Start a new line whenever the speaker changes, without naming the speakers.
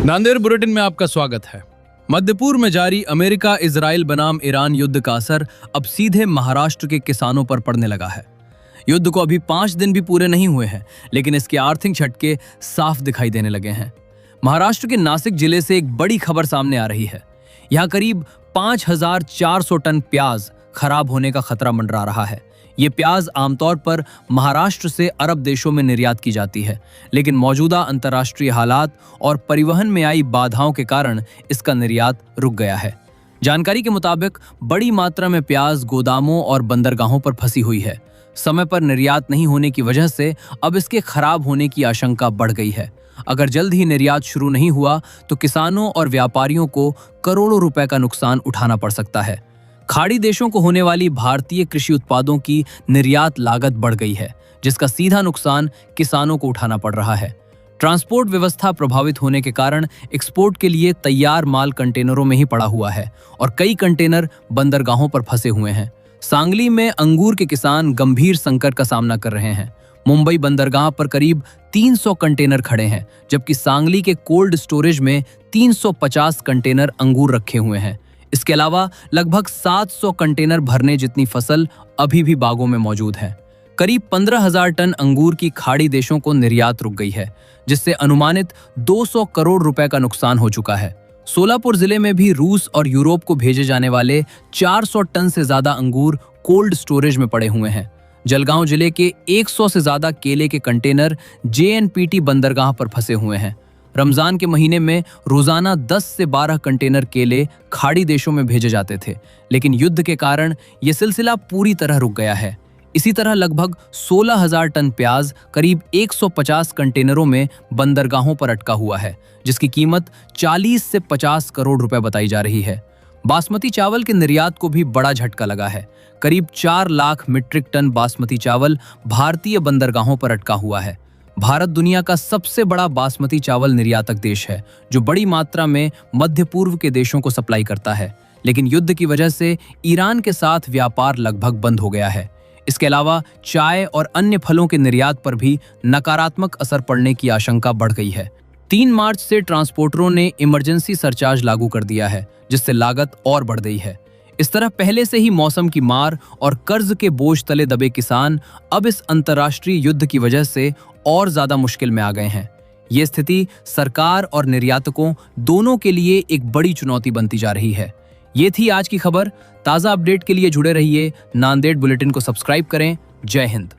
Nanded bulletin में आपका स्वागत है। मध्य पूर्व में जारी अमेरिका इजराइल बनाम ईरान युद्ध का असर अब सीधे महाराष्ट्र के किसानों पर पड़ने लगा है। युद्ध को अभी 5 दिन भी पूरे नहीं हुए हैं, लेकिन इसके आर्थिक झटके साफ दिखाई देने लगे हैं। महाराष्ट्र के नासिक जिले से एक बड़ी खबर सामने आ रही है। यहाँ करीब 5400 टन प्याज खराब होने का खतरा मंडरा रहा है। ये प्याज आमतौर पर महाराष्ट्र से अरब देशों में निर्यात की जाती है, लेकिन मौजूदा अंतर्राष्ट्रीय हालात और परिवहन में आई बाधाओं के कारण इसका निर्यात रुक गया है। जानकारी के मुताबिक बड़ी मात्रा में प्याज गोदामों और बंदरगाहों पर फंसी हुई है। समय पर निर्यात नहीं होने की वजह से अब इसके खराब होने की आशंका बढ़ गई है। अगर जल्द ही निर्यात शुरू नहीं हुआ तो किसानों और व्यापारियों को करोड़ों रुपए का नुकसान उठाना पड़ सकता है। खाड़ी देशों को होने वाली भारतीय कृषि उत्पादों की निर्यात लागत बढ़ गई है, जिसका सीधा नुकसान किसानों को उठाना पड़ रहा है। ट्रांसपोर्ट व्यवस्था प्रभावित होने के कारण एक्सपोर्ट के लिए तैयार माल कंटेनरों में ही पड़ा हुआ है और कई कंटेनर बंदरगाहों पर फंसे हुए हैं। सांगली में अंगूर के किसान गंभीर संकट का सामना कर रहे हैं। मुंबई बंदरगाह पर करीब 300 कंटेनर खड़े हैं, जबकि सांगली के कोल्ड स्टोरेज में 350 कंटेनर अंगूर रखे हुए हैं। इसके अलावा लगभग 700 कंटेनर भरने जितनी फसल अभी भी बागों में मौजूद है। करीब 15,000 टन अंगूर की खाड़ी देशों को निर्यात रुक गई है, जिससे अनुमानित 200 करोड़ रुपए का नुकसान हो चुका है। सोलापुर जिले में भी रूस और यूरोप को भेजे जाने वाले 400 टन से ज्यादा अंगूर कोल्ड स्टोरेज में पड़े हुए हैं। जलगांव जिले के 100 से ज्यादा केले के कंटेनर JNPT बंदरगाह पर फंसे हुए हैं। रमजान के महीने में रोजाना 10 से 12 कंटेनर केले खाड़ी देशों में भेजे जाते थे, लेकिन युद्ध के कारण यह सिलसिला पूरी तरह रुक गया है। इसी तरह लगभग 16,000 टन प्याज करीब 150 कंटेनरों में बंदरगाहों पर अटका हुआ है, जिसकी कीमत 40 से 50 करोड़ रुपए बताई जा रही है। बासमती चावल के निर्यात को भी बड़ा झटका लगा है। करीब 4 लाख मीट्रिक टन बासमती चावल भारतीय बंदरगाहों पर अटका हुआ है। भारत दुनिया का सबसे बड़ा बासमती चावल निर्यातक देश है, जो बड़ी मात्रा में मध्य पूर्व के देशों को सप्लाई करता है, लेकिन युद्ध की वजह से ईरान के साथ व्यापार लगभग बंद हो गया है। इसके अलावा चाय और अन्य फलों के निर्यात पर भी नकारात्मक असर पड़ने की आशंका बढ़ गई है। 3 मार्च से ट्रांसपोर्टरों ने इमरजेंसी सरचार्ज लागू कर दिया है, जिससे लागत और बढ़ गई है। इस तरह पहले से ही मौसम की मार और कर्ज के बोझ तले दबे किसान अब इस अंतर्राष्ट्रीय युद्ध की वजह से और ज्यादा मुश्किल में आ गए हैं। ये स्थिति सरकार और निर्यातकों दोनों के लिए एक बड़ी चुनौती बनती जा रही है। ये थी आज की खबर। ताजा अपडेट के लिए जुड़े रहिए। नांदेड़ बुलेटिन को सब्सक्राइब करें। जय हिंद।